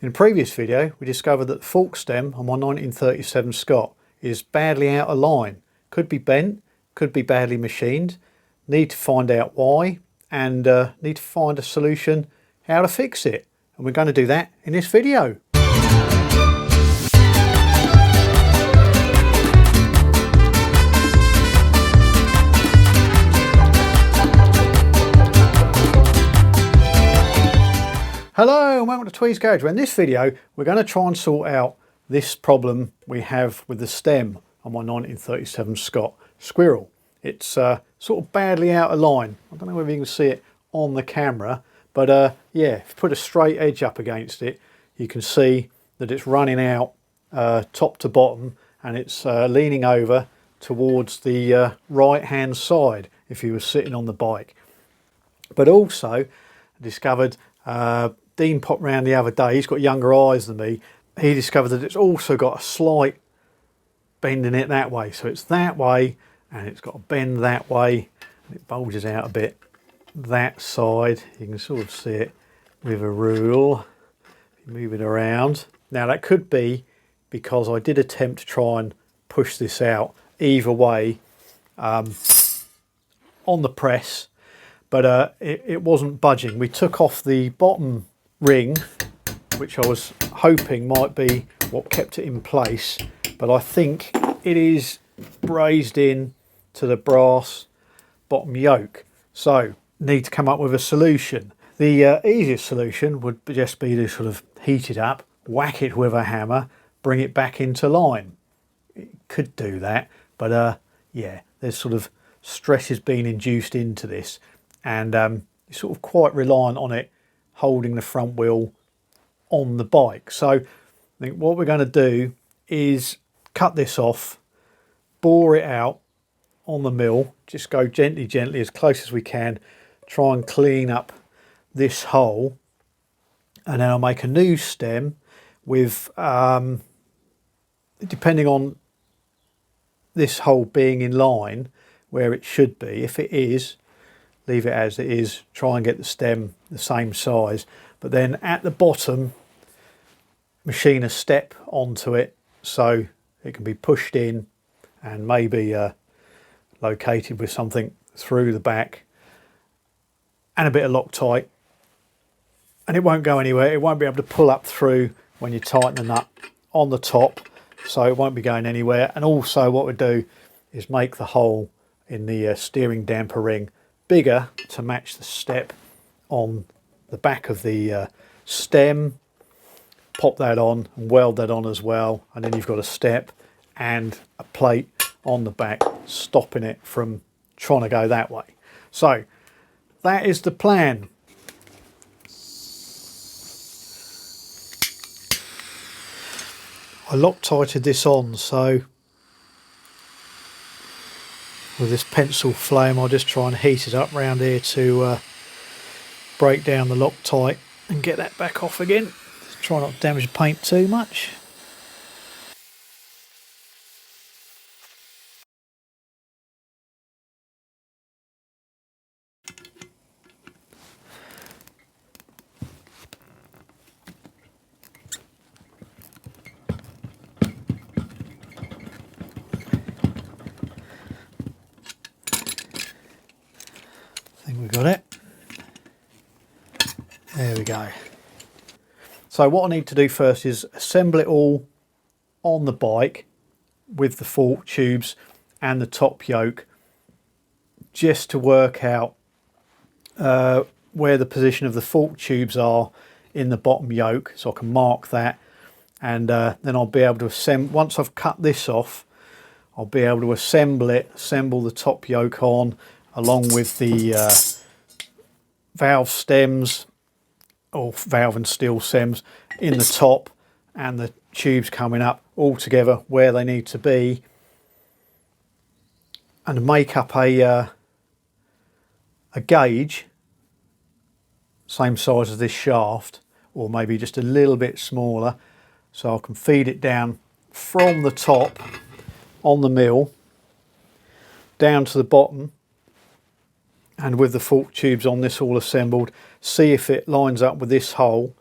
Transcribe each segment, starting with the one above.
In a previous video, we discovered that the fork stem on my 1937 Scott is badly out of line. Could be bent, could be badly machined. Need to find out why and need to find a solution how to fix it. And we're going to do that in this video. Hello and welcome to Tweed's Garage, where in this video we're going to try and sort out this problem we have with the stem on my 1937 Scott Squirrel. It's sort of badly out of line. I don't know whether you can see it on the camera, but yeah, if you put a straight edge up against it, you can see that it's running out top to bottom, and it's leaning over towards the right hand side if you were sitting on the bike. But also I discovered Dean popped round the other day, he's got younger eyes than me, he discovered that it's also got a slight bend in it that way. So it's that way and it's got a bend that way, and it bulges out a bit that side. You can sort of see it with a rule, if you move it around. Now that could be because I did attempt to try and push this out either way on the press, but it wasn't budging. We took off the bottom ring, which I was hoping might be what kept it in place, but I think it is brazed in to the brass bottom yoke. So need to come up with a solution. The easiest solution would just be to sort of heat it up, whack it with a hammer, bring it back into line. It could do that, but yeah, there's sort of stresses being induced into this, and you're sort of quite reliant on it holding the front wheel on the bike. So I think what we're going to do is cut this off, bore it out on the mill, just go gently as close as we can, try and clean up this hole, and then I'll make a new stem with depending on this hole being in line where it should be. If it is, leave it as it is, try and get the stem the same size, but then at the bottom machine a step onto it so it can be pushed in and maybe located with something through the back and a bit of Loctite, and it won't go anywhere. It won't be able to pull up through when you tighten the nut on the top, so it won't be going anywhere. And also what we do is make the hole in the steering damper ring bigger to match the step on the back of the stem. Pop that on and weld that on as well, and then you've got a step and a plate on the back stopping it from trying to go that way. So that is the plan. I Loctited this on, so with this pencil flame I'll just try and heat it up around here to break down the Loctite and get that back off again. Try not to damage the paint too much. I think we got it. There we go. So what I need to do first is assemble it all on the bike with the fork tubes and the top yoke, just to work out where the position of the fork tubes are in the bottom yoke, so I can mark that, and then I'll be able to assemble. Once I've cut this off, I'll be able to assemble the top yoke on, along with the valve stems, or valve and steel stems in the top, and the tubes coming up all together where they need to be, and make up a gauge same size as this shaft, or maybe just a little bit smaller, so I can feed it down from the top on the mill down to the bottom, and with the fork tubes on this all assembled, see if it lines up with this hole.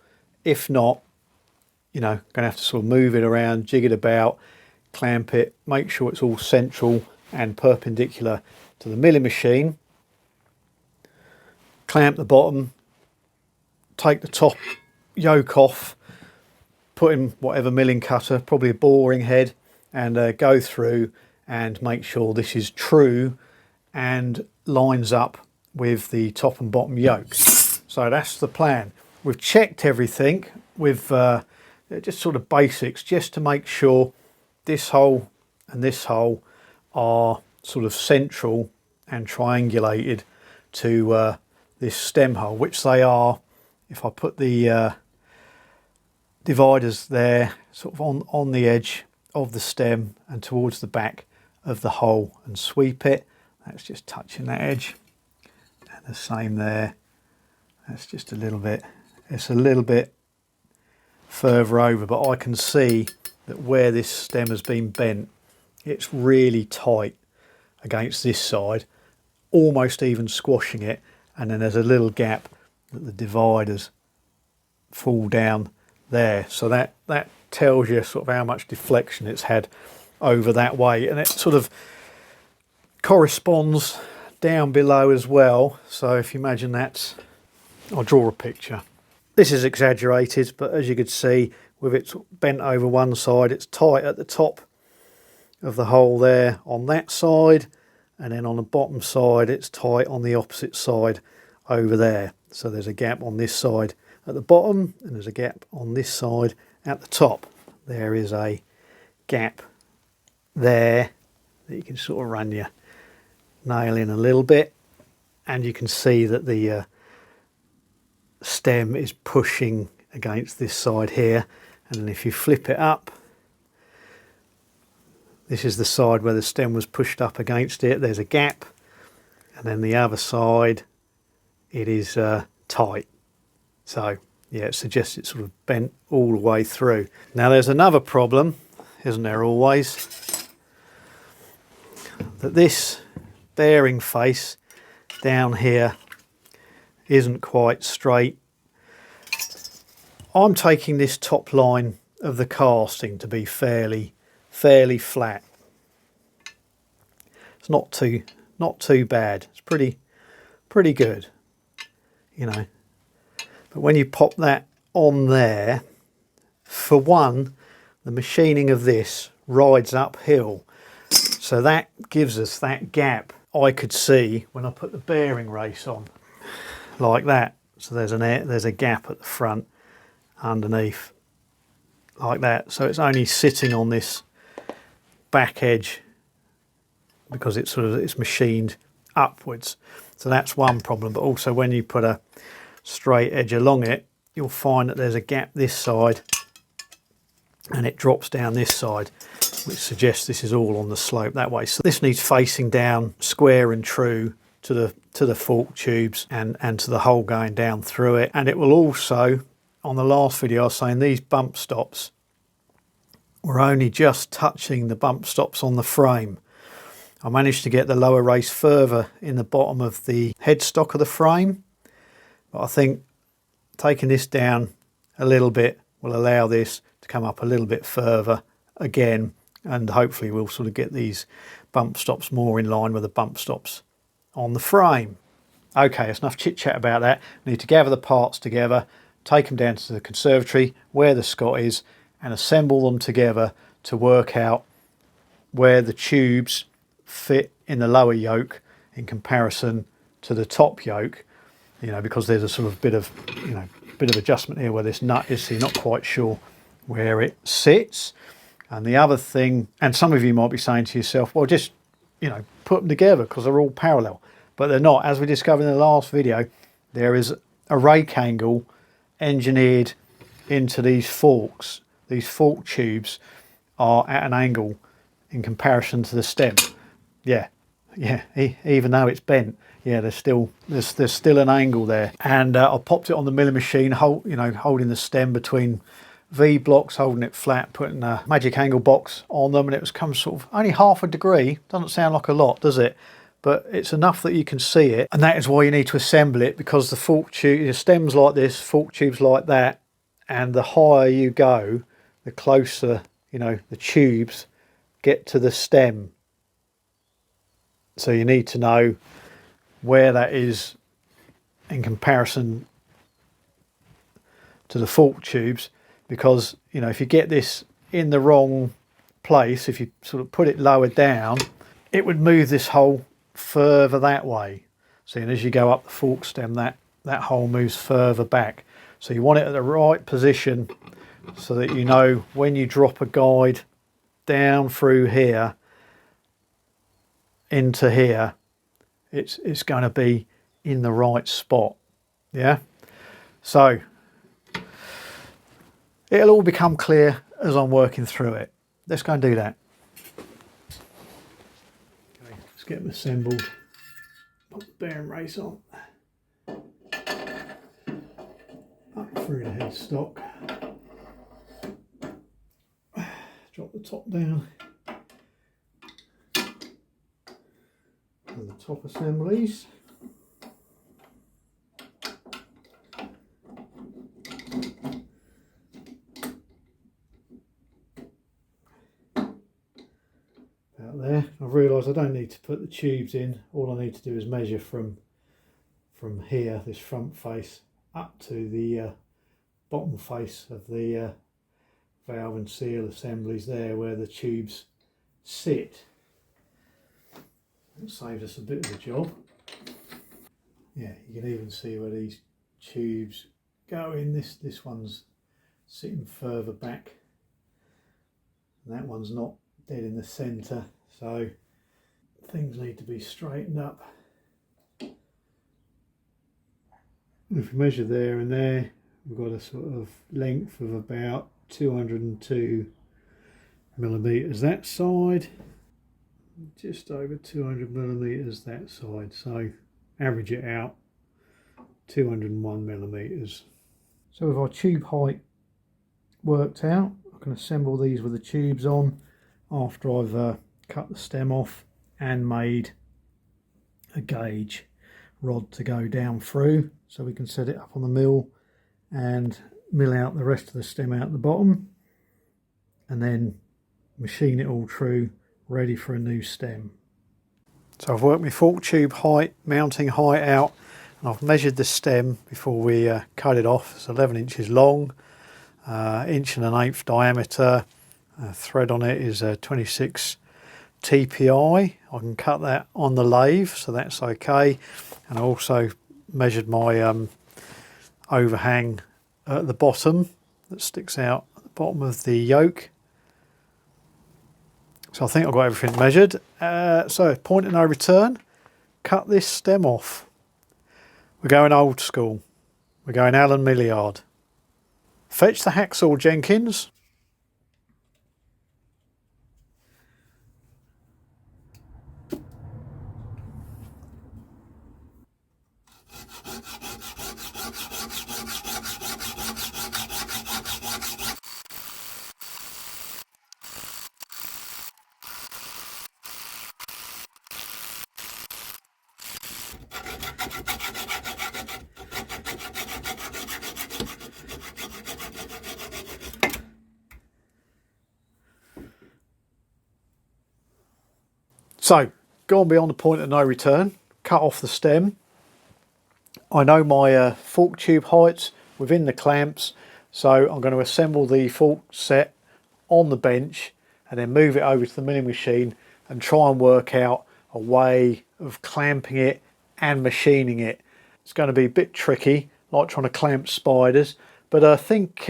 If not, you know, going to have to sort of move it around, jig it about, clamp it, make sure it's all central and perpendicular to the milling machine. Clamp the bottom, take the top yoke off, put in whatever milling cutter, probably a boring head, and go through and make sure this is true and lines up with the top and bottom yoke. So that's the plan. We've checked everything with just sort of basics, just to make sure this hole and this hole are sort of central and triangulated to this stem hole, which they are. If I put the dividers there sort of on the edge of the stem and towards the back of the hole and sweep it, that's just touching that edge, and the same there, that's just a little bit, it's a little bit further over, but I can see that where this stem has been bent, it's really tight against this side, almost even squashing it, and then there's a little gap that the dividers fall down there, so that tells you sort of how much deflection it's had over that way, and it sort of corresponds down below as well. So if you imagine that, I'll draw a picture. This is exaggerated, but as you could see, with it bent over one side, it's tight at the top of the hole there on that side, and then on the bottom side it's tight on the opposite side over there. So there's a gap on this side at the bottom, and there's a gap on this side at the top. There is a gap there that you can sort of run your nail in a little bit, and you can see that the stem is pushing against this side here, and then if you flip it up, this is the side where the stem was pushed up against it, there's a gap, and then the other side it is tight. So yeah, it suggests it's sort of bent all the way through. Now there's another problem, isn't there always, that this bearing face down here isn't quite straight. I'm taking this top line of the casting to be fairly flat. It's not too bad. It's pretty good, you know. But when you pop that on there, for one, the machining of this rides uphill, so that gives us that gap I could see when I put the bearing race on, like that. So there's a gap at the front underneath, like that. So it's only sitting on this back edge because it's machined upwards. So that's one problem. But also when you put a straight edge along it, you'll find that there's a gap this side and it drops down this side, which suggests this is all on the slope that way. So this needs facing down square and true to the fork tubes and to the hole going down through it. And it will also, on the last video I was saying these bump stops were only just touching the bump stops on the frame. I managed to get the lower race further in the bottom of the headstock of the frame, but I think taking this down a little bit will allow this to come up a little bit further again, and hopefully we'll sort of get these bump stops more in line with the bump stops on the frame. Okay, it's enough chit chat about that. We need to gather the parts together, take them down to the conservatory where the Scott is, and assemble them together to work out where the tubes fit in the lower yoke in comparison to the top yoke, you know, because there's a sort of bit of adjustment here where this nut is, so you're not quite sure where it sits. And the other thing, and some of you might be saying to yourself, well, just, you know, put them together because they're all parallel, but they're not. As we discovered in the last video, there is a rake angle engineered into these forks. These fork tubes are at an angle in comparison to the stem. Yeah, even though it's bent, yeah, there's still an angle there. And I popped it on the milling machine, holding the stem between V blocks, holding it flat, putting a magic angle box on them, and it was come sort of only half a degree. Doesn't sound like a lot, does it? But it's enough that you can see it, and that is why you need to assemble it, because the fork tube, the stem's like this, fork tube's like that, and the higher you go, the closer, you know, the tubes get to the stem. So you need to know where that is in comparison to the fork tubes, because, you know, if you get this in the wrong place, if you sort of put it lower down, it would move this hole further that way. So, and as you go up the fork stem, that hole moves further back. So you want it at the right position so that you know when you drop a guide down through here into here, it's going to be in the right spot. Yeah. So it'll all become clear as I'm working through it. Let's go and do that. Okay, let's get them assembled. Put the bearing race on. Up through the headstock. Drop the top down. And the top assemblies. There, I've realised I don't need to put the tubes in. All I need to do is measure from here, this front face, up to the bottom face of the valve and seal assemblies there where the tubes sit. That saves us a bit of a job. Yeah, you can even see where these tubes go in. This one's sitting further back, and that one's not dead in the centre. So things need to be straightened up. If we measure there and there, we've got a sort of length of about 202 millimetres that side, just over 200 millimetres that side. So average it out, 201 millimetres. So with our tube height worked out, I can assemble these with the tubes on after I've cut the stem off and made a gauge rod to go down through, so we can set it up on the mill and mill out the rest of the stem out the bottom and then machine it all through, ready for a new stem. So I've worked my fork tube height, mounting height out, and I've measured the stem before we cut it off. It's 11 inches long, 1.1" diameter. Thread on it is 26 TPI. I can cut that on the lathe, so that's okay. And I also measured my overhang at the bottom that sticks out at the bottom of the yoke. So I think I've got everything measured. So point of no return, cut this stem off. We're going old school. We're going Allen Milliard. Fetch the hacksaw, Jenkins. So, gone beyond the point of no return, cut off the stem. I know my fork tube heights within the clamps, so I'm going to assemble the fork set on the bench and then move it over to the milling machine and try and work out a way of clamping it and machining it. It's going to be a bit tricky, like trying to clamp spiders, but I think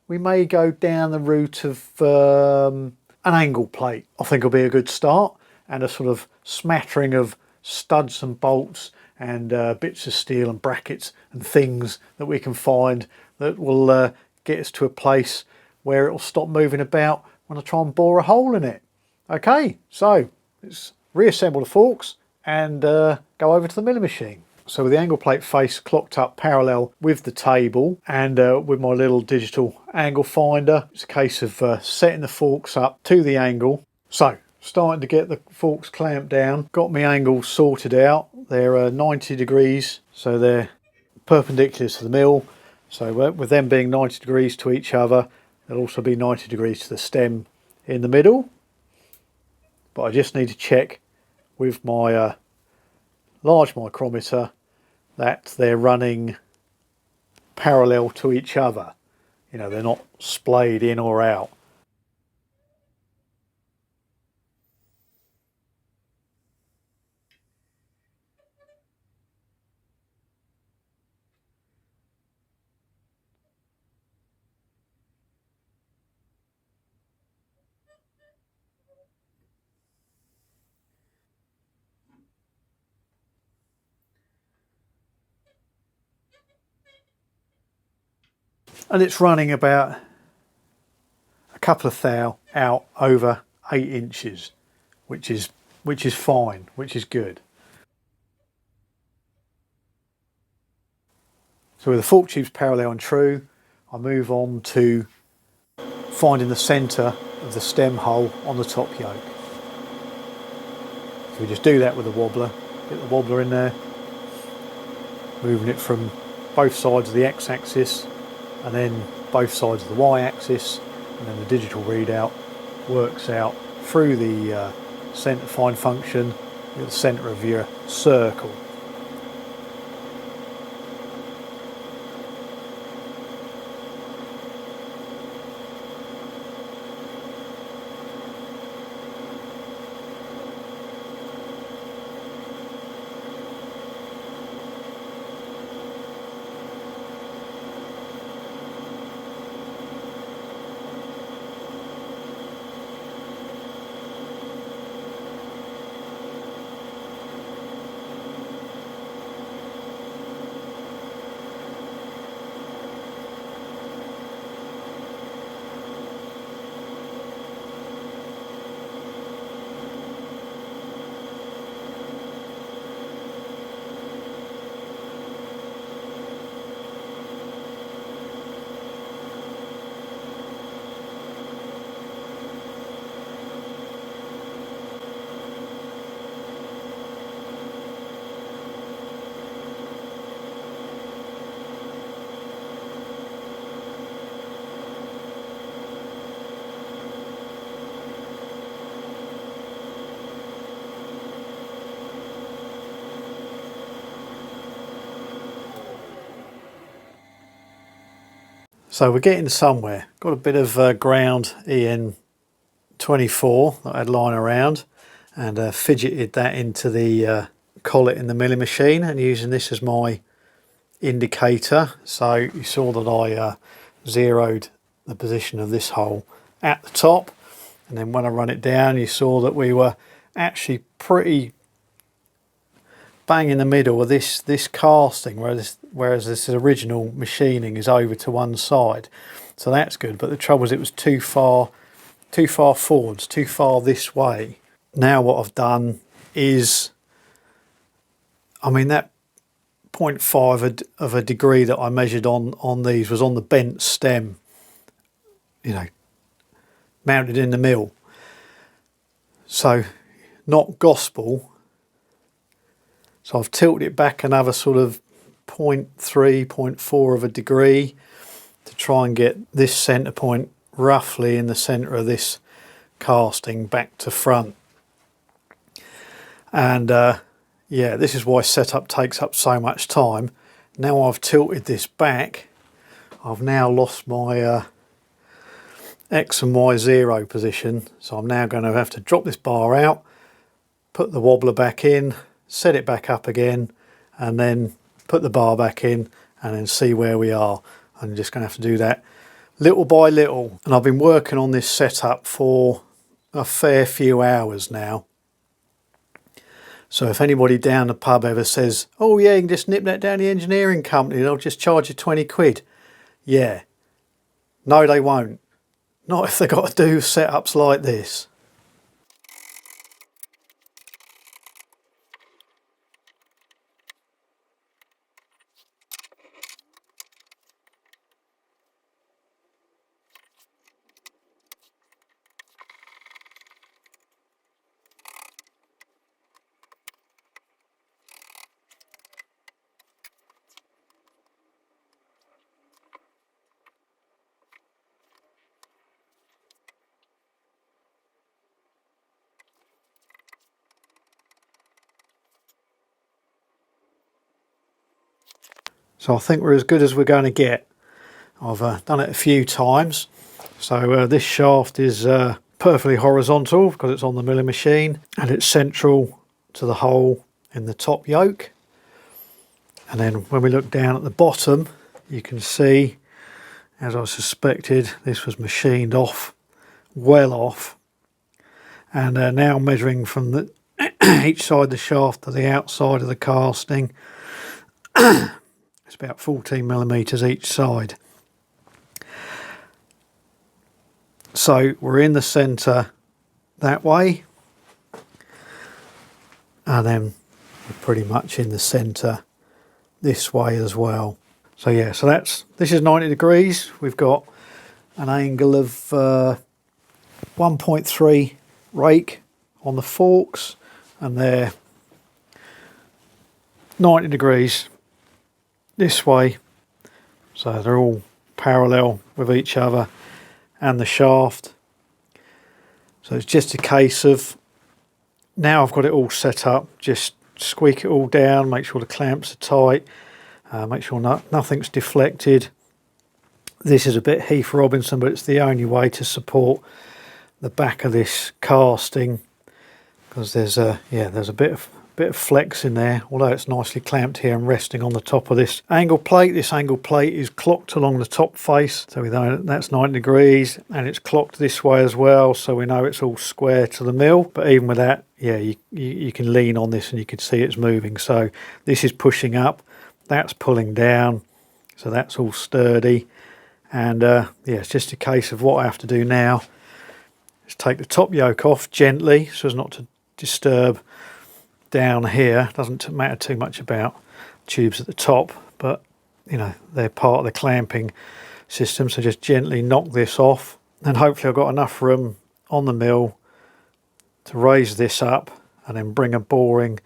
we may go down the route of an angle plate. I think will be a good start, and a sort of smattering of studs and bolts and bits of steel and brackets and things that we can find that will get us to a place where it will stop moving about when I try and bore a hole in it. Okay, so let's reassemble the forks and go over to the milling machine. So with the angle plate face clocked up parallel with the table and with my little digital angle finder, it's a case of setting the forks up to the angle. So starting to get the forks clamped down, got my angles sorted out. They're 90 degrees, so they're perpendicular to the mill, So with them being 90 degrees to each other, they'll also be 90 degrees to the stem in the middle. But I just need to check with my large micrometer that they're running parallel to each other. You know, they're not splayed in or out. And it's running about a couple of thou out over 8 inches, which is fine, which is good. So with the fork tubes parallel and true, I move on to finding the centre of the stem hole on the top yoke. So we just do that with a wobbler, get the wobbler in there, moving it from both sides of the x-axis and then both sides of the y-axis, and then the digital readout works out through the centre find function at the centre of your circle. So we're getting somewhere. Got a bit of ground EN24 that I had lying around, and fidgeted that into the collet in the milling machine, and using this as my indicator. So you saw that I zeroed the position of this hole at the top, and then when I run it down, you saw that we were actually pretty bang in the middle of this casting, whereas this original machining is over to one side. So that's good, but the trouble is it was too far forwards, too far this way. Now what I've done is, I mean, that 0.5 of a degree that I measured on these was on the bent stem, you know, mounted in the mill. So not gospel. So I've tilted it back another sort of 0.3, 0.4 of a degree to try and get this centre point roughly in the centre of this casting back to front. And yeah, this is why setup takes up so much time. Now I've tilted this back, I've now lost my X and Y zero position. So I'm now going to have to drop this bar out, put the wobbler back in, set it back up again, and then put the bar back in, and then see where we are. I'm just going to have to do that little by little. And I've been working on this setup for a fair few hours now. So if anybody down the pub ever says, oh yeah, you can just nip that down the engineering company, they'll just charge you 20 quid. Yeah. No, they won't. Not if they've got to do setups like this. So I think we're as good as we're going to get. I've done it a few times. So this shaft is perfectly horizontal because it's on the milling machine, and it's central to the hole in the top yoke. And then when we look down at the bottom, you can see, as I suspected, this was machined off, well off. And now measuring from the each side of the shaft to the outside of the casting, it's about 14 millimeters each side. So we're in the centre that way, and then we're pretty much in the centre this way as well. So yeah, so this is 90 degrees. We've got an angle of 1.3 rake on the forks, and they're 90 degrees this way. So they're all parallel with each other and the shaft. So it's just a case of, now I've got it all set up, just squeak it all down, make sure the clamps are tight, make sure nothing's deflected. This is a bit Heath Robinson, but it's the only way to support the back of this casting, because there's a bit of flex in there, although it's nicely clamped here and resting on the top of this angle plate. This angle plate is clocked along the top face, so we know that's 90 degrees, and it's clocked this way as well, so we know it's all square to the mill. But even with that, yeah, you can lean on this and you can see it's moving. So this is pushing up, that's pulling down, so that's all sturdy. And yeah, it's just a case of what I have to do now is take the top yoke off gently so as not to disturb down here. Doesn't matter too much about tubes at the top, but you know, they're part of the clamping system, so just gently knock this off, and hopefully I've got enough room on the mill to raise this up and then bring a boring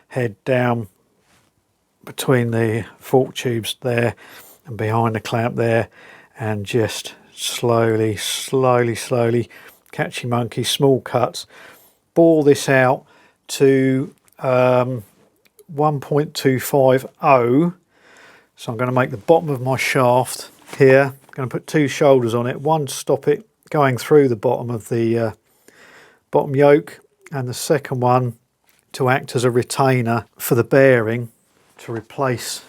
head down between the fork tubes there and behind the clamp there, and just slowly catchy monkey, small cuts, bore this out to 1.250. So I'm going to make the bottom of my shaft here, I'm going to put two shoulders on it, one to stop it going through the bottom of the bottom yoke, and the second one to act as a retainer for the bearing to replace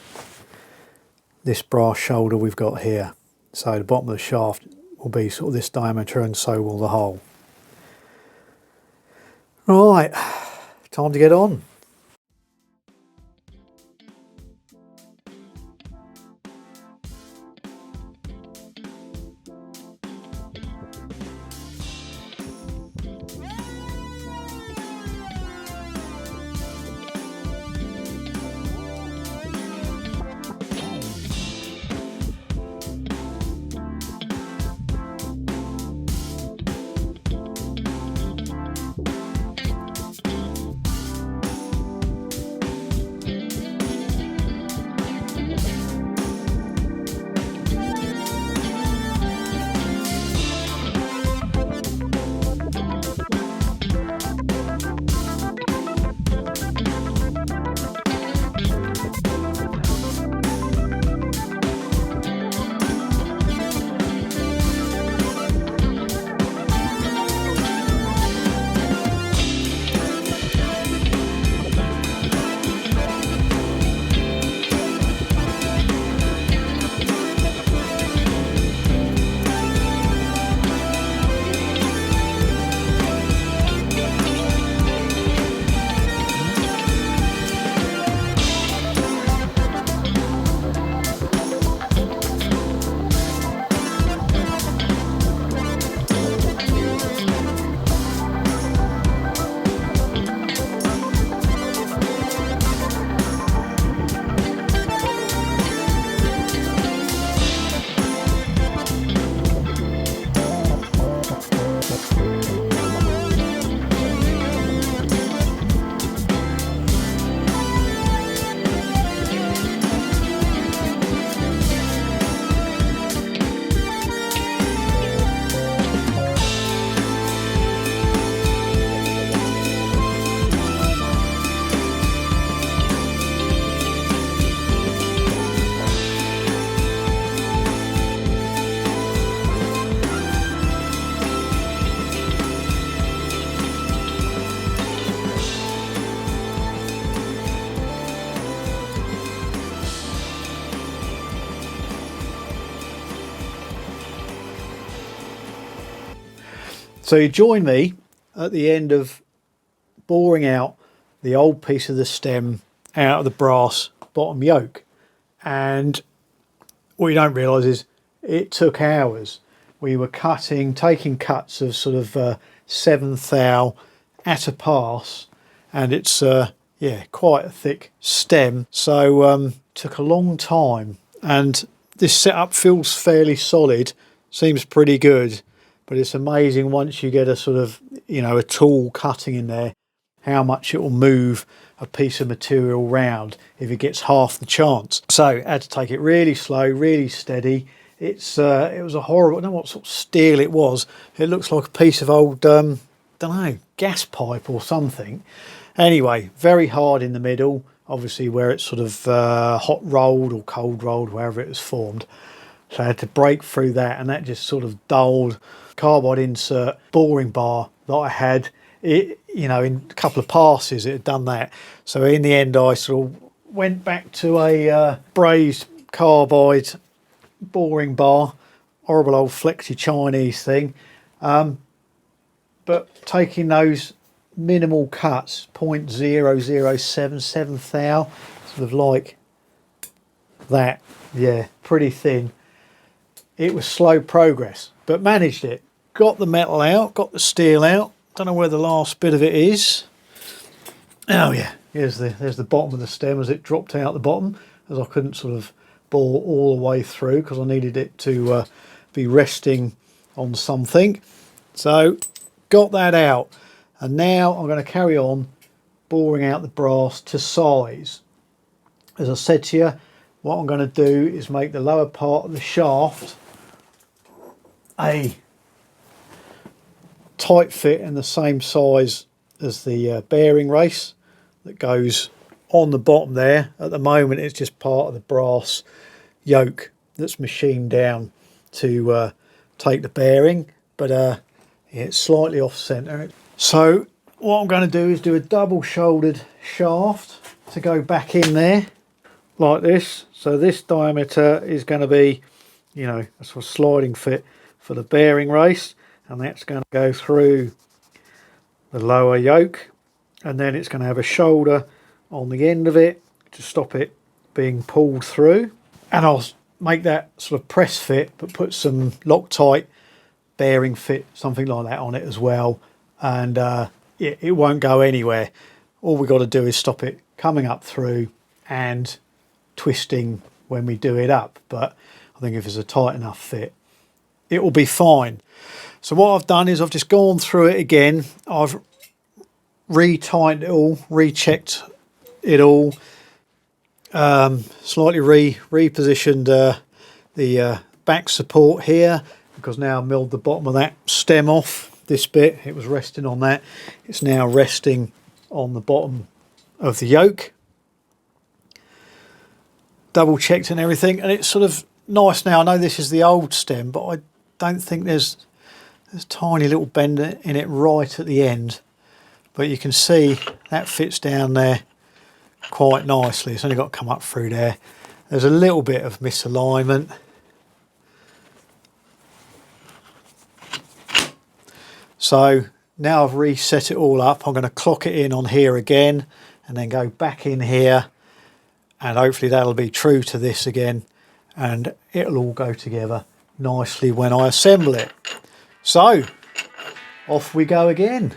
this brass shoulder we've got here. So the bottom of the shaft will be sort of this diameter, and so will the hole. Right, time to get on. So you join me at the end of boring out the old piece of the stem out of the brass bottom yoke, and what you don't realise is it took hours. We were taking cuts of sort of 7th thou at a pass, and it's yeah, quite a thick stem, so took a long time. And this setup feels fairly solid, seems pretty good, but it's amazing once you get a sort of, you know, a tool cutting in there, how much it will move a piece of material round if it gets half the chance. So I had to take it really slow, really steady. It was a horrible, I don't know what sort of steel it was. It looks like a piece of old, don't know, gas pipe or something. Anyway, very hard in the middle, obviously where it's sort of hot rolled or cold rolled, wherever it was formed. So I had to break through that, and that just sort of dulled carbide insert boring bar that I had. It, you know, in a couple of passes it had done that. So in the end I sort of went back to a brazed carbide boring bar, horrible old flexi Chinese thing, but taking those minimal cuts, 0.0077 thou, sort of like that, yeah, pretty thin. It was slow progress, but managed it. Got the metal out, got the steel out. Don't know where the last bit of it is. Oh yeah, there's the bottom of the stem as it dropped out the bottom, as I couldn't sort of bore all the way through because I needed it to be resting on something. So got that out, and now I'm going to carry on boring out the brass to size. As I said to you, what I'm going to do is make the lower part of the shaft a tight fit and the same size as the bearing race that goes on the bottom there. At the moment it's just part of the brass yoke that's machined down to take the bearing, but yeah, it's slightly off centre. So what I'm going to do is do a double shouldered shaft to go back in there like this. So this diameter is going to be, you know, a sort of sliding fit for the bearing race, and that's going to go through the lower yoke, and then it's going to have a shoulder on the end of it to stop it being pulled through. And I'll make that sort of press fit, but put some Loctite bearing fit, something like that on it as well, and it won't go anywhere. All we've got to do is stop it coming up through and twisting when we do it up. But I think if it's a tight enough fit, it will be fine. So what I've done is I've just gone through it again. I've re-tightened it all, rechecked it all, slightly repositioned the back support here, because now I've milled the bottom of that stem off. This bit, it was resting on that. It's now resting on the bottom of the yoke. Double checked and everything, and it's sort of nice now. I know this is the old stem, but I don't think there's a tiny little bend in it right at the end, but you can see that fits down there quite nicely. It's only got to come up through there. There's a little bit of misalignment. So now I've reset it all up, I'm going to clock it in on here again and then go back in here, and hopefully that'll be true to this again, and it'll all go together nicely when I assemble it. So off we go again.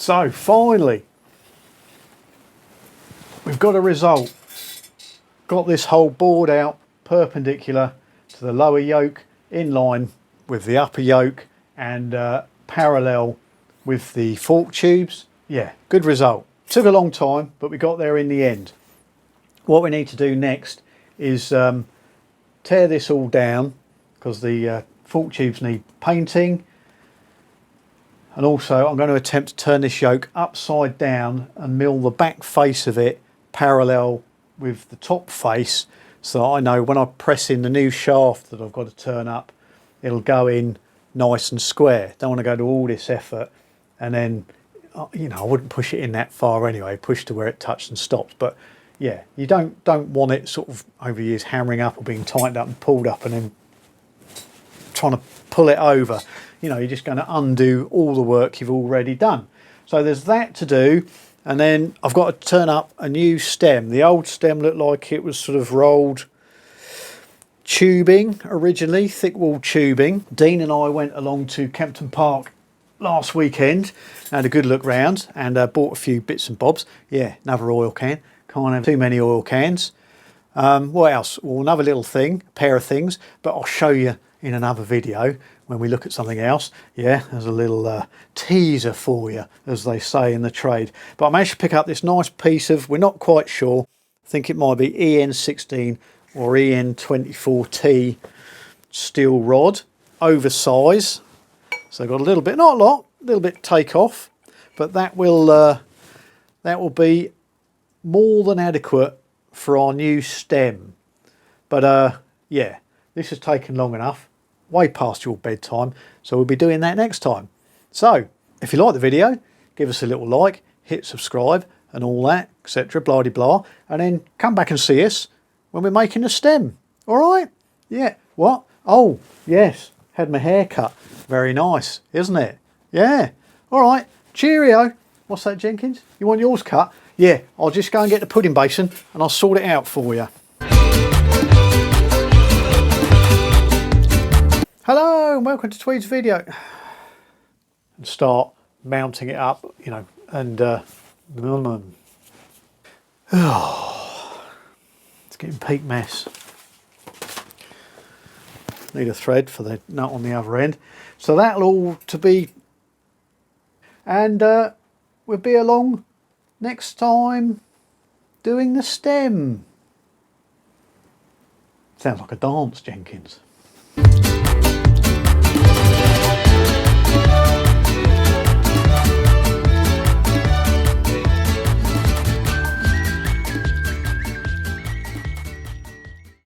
So finally, we've got a result. Got this whole board out perpendicular to the lower yoke, in line with the upper yoke, and parallel with the fork tubes. Yeah, good result. Took a long time, but we got there in the end. What we need to do next is tear this all down, because the fork tubes need painting. And also I'm going to attempt to turn this yoke upside down and mill the back face of it parallel with the top face, so that I know when I press in the new shaft that I've got to turn up, it'll go in nice and square. Don't want to go to all this effort and then, you know, I wouldn't push it in that far anyway, push to where it touched and stops. But yeah, you don't want it sort of over years hammering up or being tightened up and pulled up and then trying to pull it over. You know, you're just going to undo all the work you've already done. So there's that to do. And then I've got to turn up a new stem. The old stem looked like it was sort of rolled tubing originally, thick wall tubing. Dean and I went along to Kempton Park last weekend, had a good look round, and bought a few bits and bobs. Yeah, another oil can. Can't have too many oil cans. What else? Well, another little thing, a pair of things, but I'll show you in another video when we look at something else. Yeah, there's a little teaser for you, as they say in the trade. But I managed to pick up this nice piece of, we're not quite sure, I think it might be EN16 or EN24T steel rod, oversize. So I've got a little bit, not a lot, a little bit take off, but that will be more than adequate for our new stem. But yeah, this has taken long enough, way past your bedtime, so we'll be doing that next time. So if you like the video, give us a little like, hit subscribe and all that, etc, blah de blah, and then come back and see us when we're making the stem. All right? Yeah. What? Oh yes, had my hair cut. Very nice, isn't it? Yeah. All right, cheerio. What's that, Jenkins? You want yours cut? Yeah, I'll just go and get the pudding basin and I'll sort it out for you. Hello and welcome to Tweed's video. And start mounting it up, you know, and it's getting peak mess. Need a thread for the nut on the other end. So that'll all to be, and we'll be along next time doing the stem. Sounds like a dance, Jenkins.